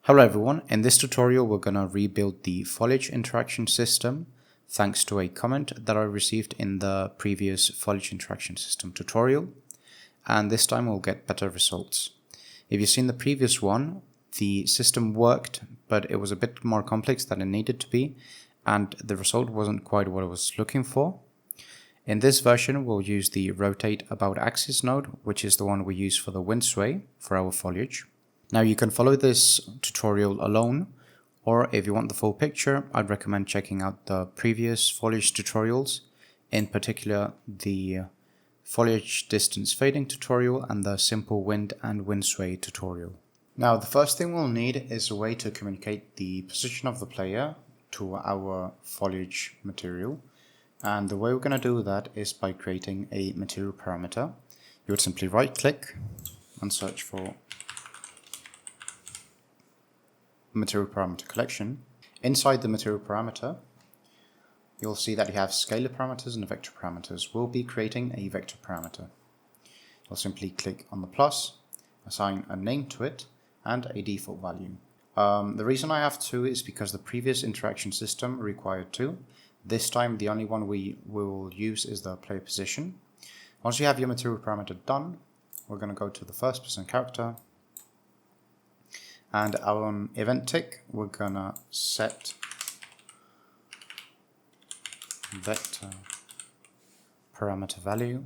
Hello everyone, in this tutorial we're going to rebuild the foliage interaction system thanks to a comment that I received in the previous foliage interaction system tutorial, and this time we'll get better results. If you've seen the previous one, the system worked, but it was a bit more complex than it needed to be, and the result wasn't quite what I was looking for. In this version we'll use the rotate about axis node, which is the one we use for the wind sway for our foliage. Now you can follow this tutorial alone, or if you want the full picture, I'd recommend checking out the previous foliage tutorials, in particular the foliage distance fading tutorial and the simple wind and wind sway tutorial. Now the first thing we'll need is a way to communicate the position of the player to our foliage material, and the way we're going to do that is by creating a material parameter. You would simply right click and search for material parameter collection. Inside the material parameter, you'll see that you have scalar parameters and vector parameters. We'll be creating a vector parameter. You'll simply click on the plus, assign a name to it, and a default value. The reason I have two is because the previous interaction system required two. This time the only one we will use is the player position. Once you have your material parameter done, we're going to go to the first person character, and our event tick, we're gonna set vector parameter value.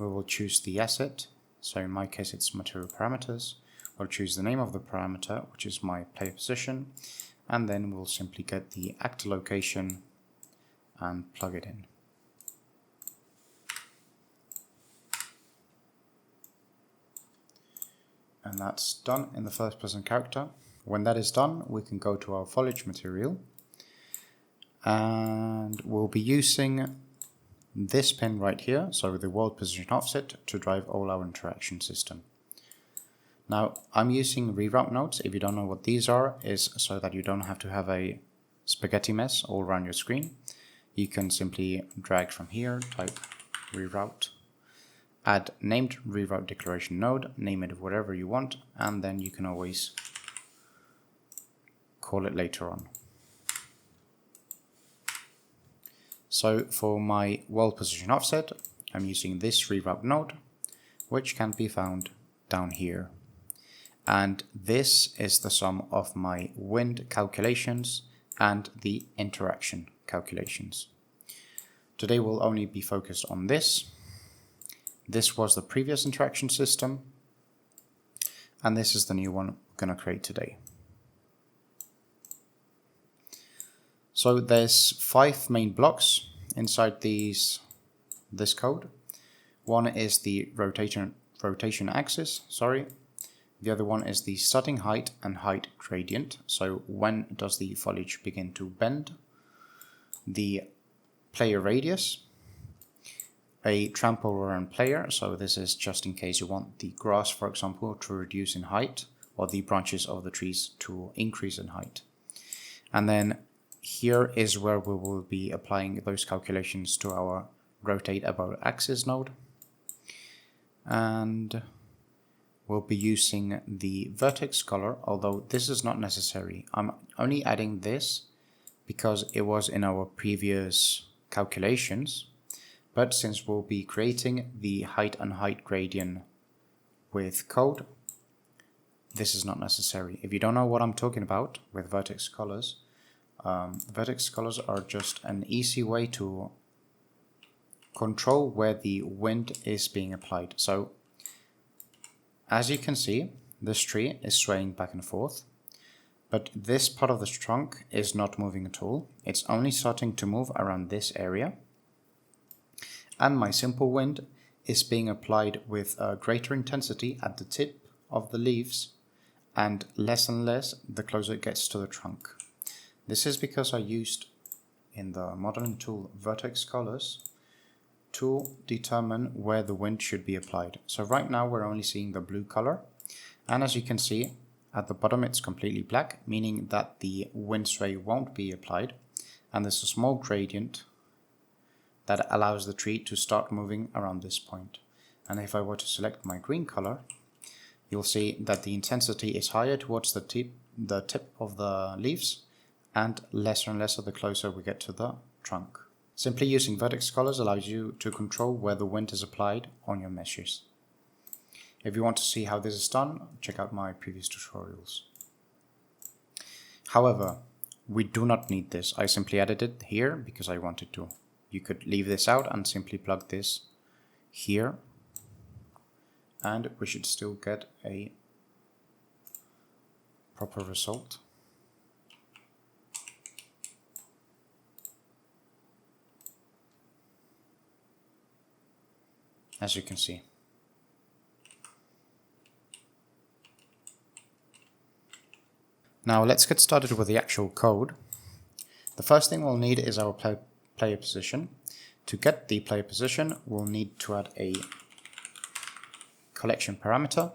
We will choose the asset, so in my case it's material parameters. We'll choose the name of the parameter, which is my player position, and then we'll simply get the actor location and plug it in. And that's done in the first person character. When that is done, we can go to our foliage material, and we'll be using this pin right here, so the world position offset, to drive all our interaction system. Now I'm using reroute nodes. If you don't know what these are, is so that you don't have to have a spaghetti mess all around your screen. You can simply drag from here, type reroute, add named reroute declaration node, name it whatever you want, and then you can always call it later on. So for my world position offset, I'm using this reroute node, which can be found down here. And this is the sum of my wind calculations and the interaction calculations. Today we'll only be focused on this. This was the previous interaction system, and this is the new one we're going to create today. So there's 5 main blocks inside this code. One is the rotation axis, The other one is the starting height and height gradient. So when does the foliage begin to bend? The player radius, a trample around player, so this is just in case you want the grass, for example, to reduce in height, or the branches of the trees to increase in height. And then here is where we will be applying those calculations to our rotate about axis node. And we'll be using the vertex color, although this is not necessary. I'm only adding this because it was in our previous calculations. But since we'll be creating the height and height gradient with code, this is not necessary. If you don't know what I'm talking about with vertex colors are just an easy way to control where the wind is being applied. So as you can see, this tree is swaying back and forth, but this part of the trunk is not moving at all. It's only starting to move around this area. And my simple wind is being applied with a greater intensity at the tip of the leaves and less the closer it gets to the trunk. This is because I used in the modeling tool vertex colors to determine where the wind should be applied. So right now we're only seeing the blue color, and as you can see at the bottom it's completely black, meaning that the wind sway won't be applied, and there's a small gradient that allows the tree to start moving around this point. And if I were to select my green color, you'll see that the intensity is higher towards the tip the tip of the leaves, and lesser the closer we get to the trunk. Simply using vertex colors allows you to control where the wind is applied on your meshes. If you want to see how this is done, check out my previous tutorials. However, we do not need this. I simply added it here because I wanted to. You could leave this out and simply plug this here, and we should still get a proper result. As you can see. Now let's get started with the actual code. The first thing we'll need is our player position. To get the player position, we'll need to add a collection parameter.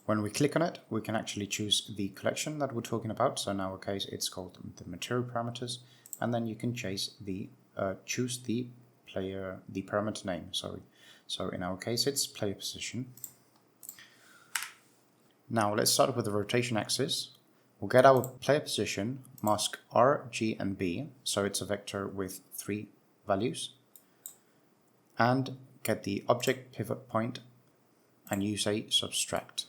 When we click on it, we can actually choose the collection that we're talking about. So in our case, it's called the material parameters, and then you can choose the parameter name. So in our case, it's player position. Now let's start with the rotation axis. We'll get our player position, mask R, G, and B, so it's a vector with 3 values, and get the object pivot point and use a subtract.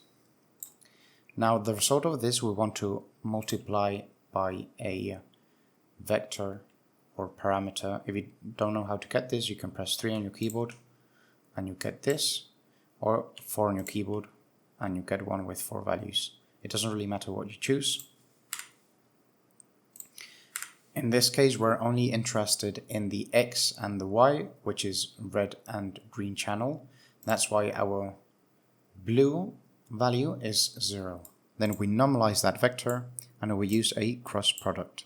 Now the result of this we want to multiply by a vector or parameter. If you don't know how to get this, you can press 3 on your keyboard and you get this, or 4 on your keyboard and you get one with 4 values. It doesn't really matter what you choose. In this case, we're only interested in the X and the Y, which is red and green channel. That's why our blue value is 0. Then we normalize that vector and we use a cross product.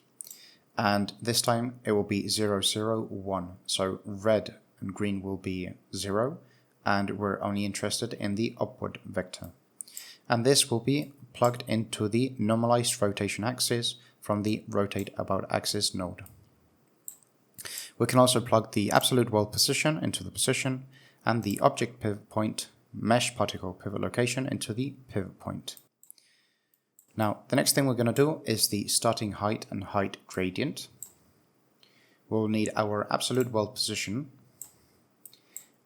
And this time it will be 0, 0, 1. So red and green will be 0, and we're only interested in the upward vector. And this will be plugged into the normalized rotation axis from the rotate about axis node. We can also plug the absolute world position into the position and the object pivot point mesh particle pivot location into the pivot point. Now the next thing we're going to do is the starting height and height gradient. We'll need our absolute world position,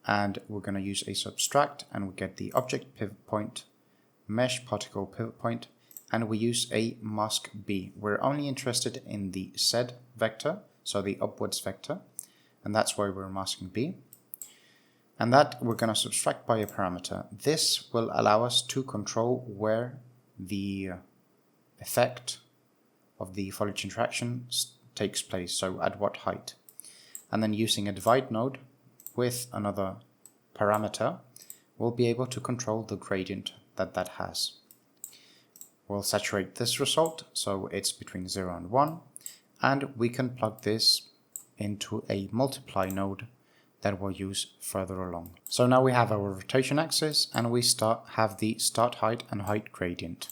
and we're going to use a subtract, and we get the object pivot point mesh particle pivot point, and we use a mask B. We're only interested in the Z vector, so the upwards vector, and that's why we're masking B. And that we're going to subtract by a parameter. This will allow us to control where the effect of the foliage interaction takes place, so at what height. And then using a divide node with another parameter, we'll be able to control the gradient that has. We'll saturate this result so it's between 0 and 1, and we can plug this into a multiply node that we'll use further along. So now we have our rotation axis and we have the start height and height gradient.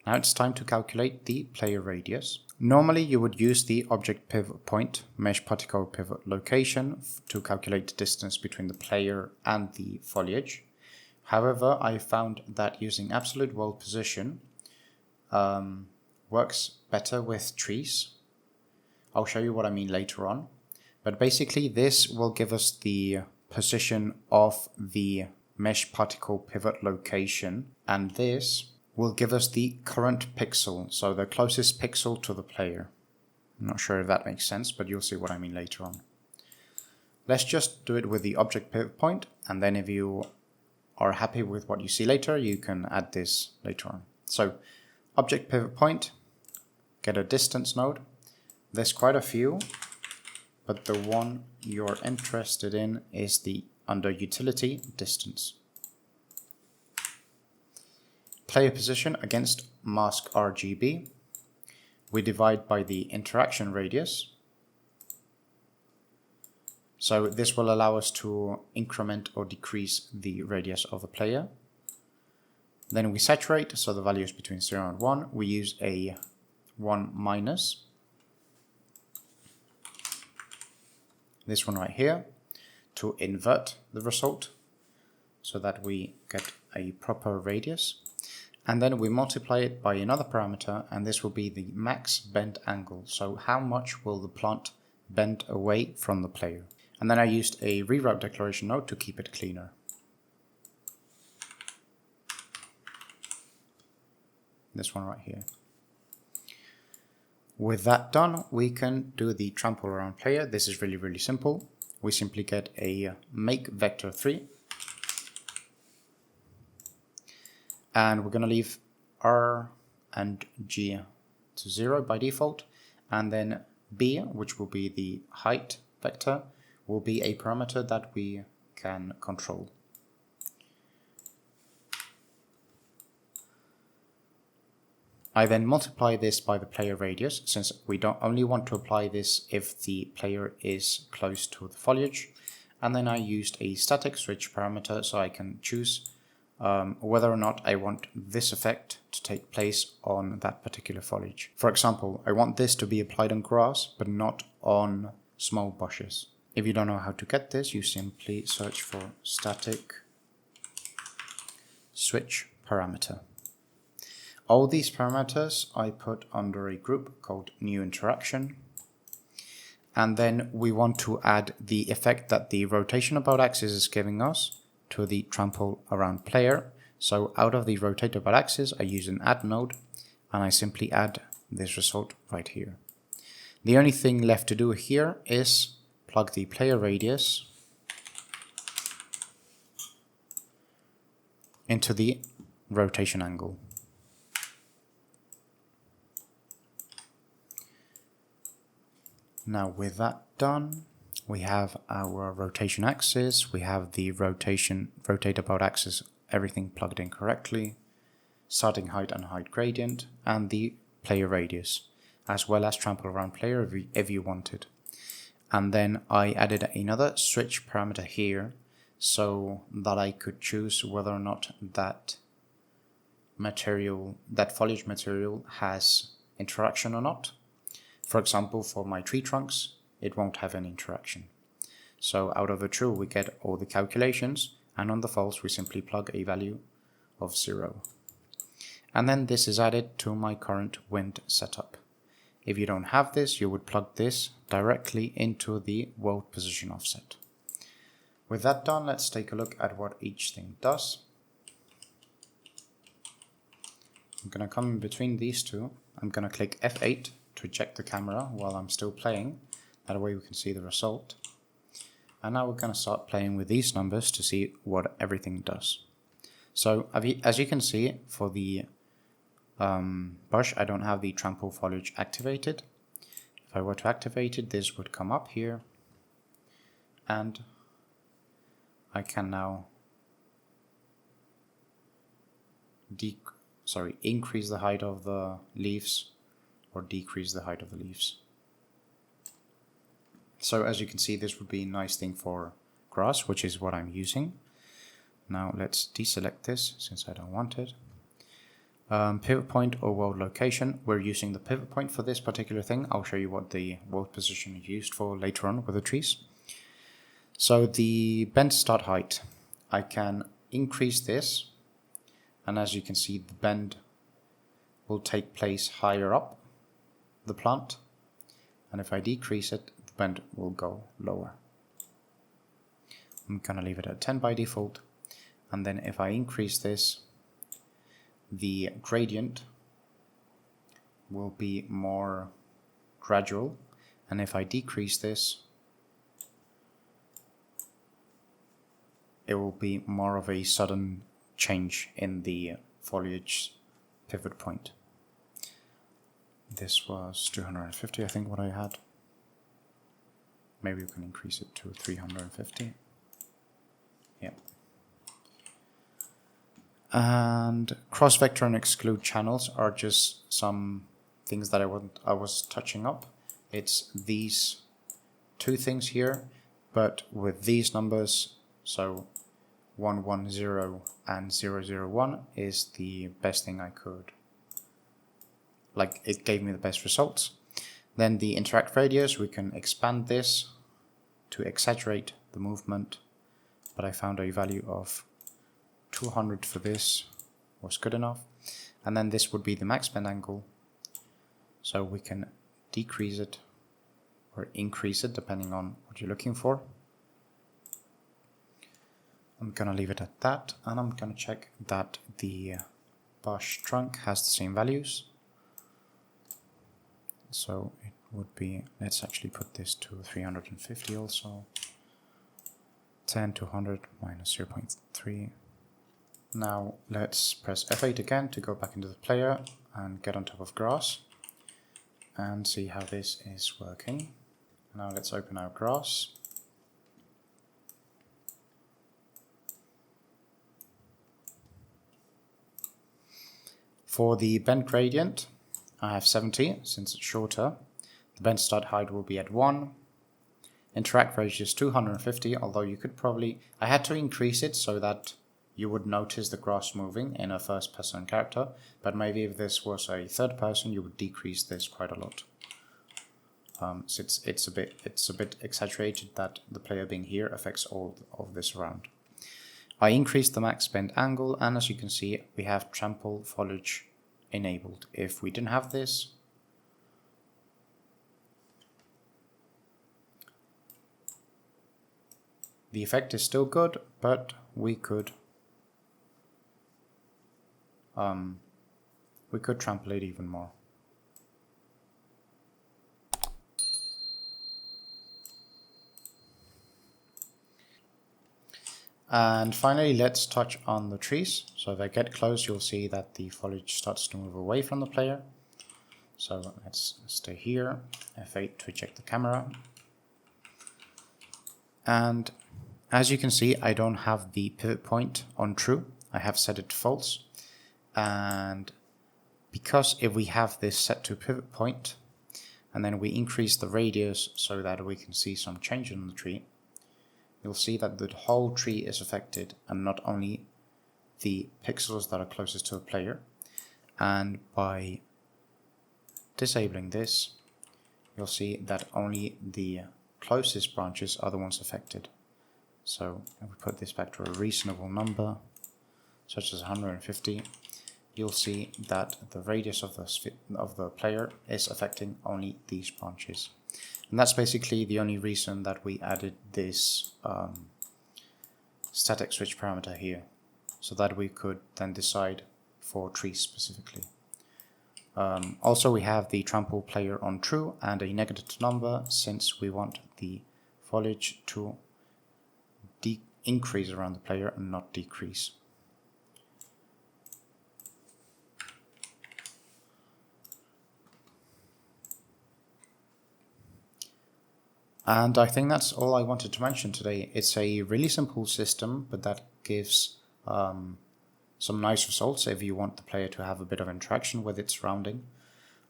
Now it's time to calculate the player radius. Normally you would use the object pivot point mesh particle pivot location to calculate the distance between the player and the foliage. However, I found that using absolute world position works better with trees. I'll show you what I mean later on. But basically this will give us the position of the mesh particle pivot location, and this will give us the current pixel, so the closest pixel to the player. I'm not sure if that makes sense, but you'll see what I mean later on. Let's just do it with the object pivot point, and then if you are happy with what you see later, you can add this later on. So object pivot point, get a distance node. There's quite a few, but the one you're interested in is the under utility distance. Player position against mask RGB. We divide by the interaction radius. So this will allow us to increment or decrease the radius of the player. Then we saturate, so the value is between 0 and 1. We use a 1 minus. This one right here to invert the result so that we get a proper radius. And then we multiply it by another parameter, and this will be the max bend angle. So how much will the plant bend away from the player? And then I used a reroute declaration node to keep it cleaner. This one right here. With that done, we can do the trample around player. This is really, really simple. We simply get a make vector 3. And we're going to leave R and G to 0 by default. And then B, which will be the height vector, will be a parameter that we can control. I then multiply this by the player radius, since we don't only want to apply this if the player is close to the foliage. And then I used a static switch parameter, so I can choose whether or not I want this effect to take place on that particular foliage. For example, I want this to be applied on grass, but not on small bushes. If you don't know how to get this, you simply search for static switch parameter. All these parameters I put under a group called new interaction. And then we want to add the effect that the rotation about axis is giving us to the trample around player. So out of the rotate about axis, I use an add node, and I simply add this result right here. The only thing left to do here is plug the player radius into the rotation angle. Now with that done, we have our rotation axis, we have the rotate about axis, everything plugged in correctly, starting height and height gradient, and the player radius, as well as trample around player if you wanted. And then I added another switch parameter here, so that I could choose whether or not that foliage material has interaction or not. For example, for my tree trunks, it won't have any interaction. So out of the true, we get all the calculations, and on the false, we simply plug a value of 0. And then this is added to my current wind setup. If you don't have this, you would plug this directly into the world position offset. With that done, let's take a look at what each thing does. I'm going to come in between these two. I'm going to click F8 to eject the camera while I'm still playing. That way we can see the result. And now we're going to start playing with these numbers to see what everything does. So as you can see, for the bush, I don't have the trample foliage activated. If I were to activate it, this would come up here. And I can now increase the height of the leaves or decrease the height of the leaves. So as you can see, this would be a nice thing for grass, which is what I'm using. Now let's deselect this since I don't want it. Pivot point or world location. We're using the pivot point for this particular thing. I'll show you what the world position is used for later on with the trees. So the bend start height. I can increase this, and as you can see, the bend will take place higher up the plant, and if I decrease it, the bend will go lower. I'm gonna leave it at 10 by default, and then if I increase this, the gradient will be more gradual, and if I decrease this, it will be more of a sudden change in the foliage pivot point. This was 250, I think, what I had. Maybe we can increase it to 350. Yeah. And cross vector and exclude channels are just some things that I was touching up. It's these two things here, but with these numbers, so 110 and 001 is the best thing I could. Like, it gave me the best results. Then the interact radius, we can expand this to exaggerate the movement, but I found a value of 200 for this was good enough. and then this would be the max bend angle. So we can decrease it or increase it depending on what you're looking for. I'm gonna leave it at that, and I'm gonna check that the brush trunk has the same values. So it would be, let's actually put this to 350 also. 10 to 100 minus 0.3. Now let's press F8 again to go back into the player and get on top of grass and see how this is working. Now let's open our grass. For the bend gradient, I have 70 since it's shorter. The bend start height will be at 1. Interact radius 250, although you could probably... I had to increase it so that you would notice the grass moving in a first person character, but maybe if this was a third person you would decrease this quite a lot. So it's a bit exaggerated that the player being here affects all of this around. I increased the max bend angle, and as you can see we have trample foliage enabled. If we didn't have this, the effect is still good, but we could trample it even more. And finally, let's touch on the trees. So if I get close, you'll see that the foliage starts to move away from the player. So let's stay here, F8 to check the camera. And as you can see, I don't have the pivot point on true. I have set it to false. And because if we have this set to pivot point, and then we increase the radius so that we can see some change in the tree, you'll see that the whole tree is affected and not only the pixels that are closest to the player. And by disabling this, you'll see that only the closest branches are the ones affected. So if we put this back to a reasonable number, such as 150, you'll see that the radius of the player is affecting only these branches. And that's basically the only reason that we added this static switch parameter here, so that we could then decide for trees specifically. Also we have the trample player on true and a negative number, since we want the foliage to increase around the player and not decrease. And I think that's all I wanted to mention today. It's a really simple system, but that gives some nice results if you want the player to have a bit of interaction with its surrounding.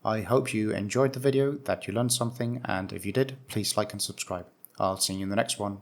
I hope you enjoyed the video, that you learned something, and if you did, please like and subscribe. I'll see you in the next one.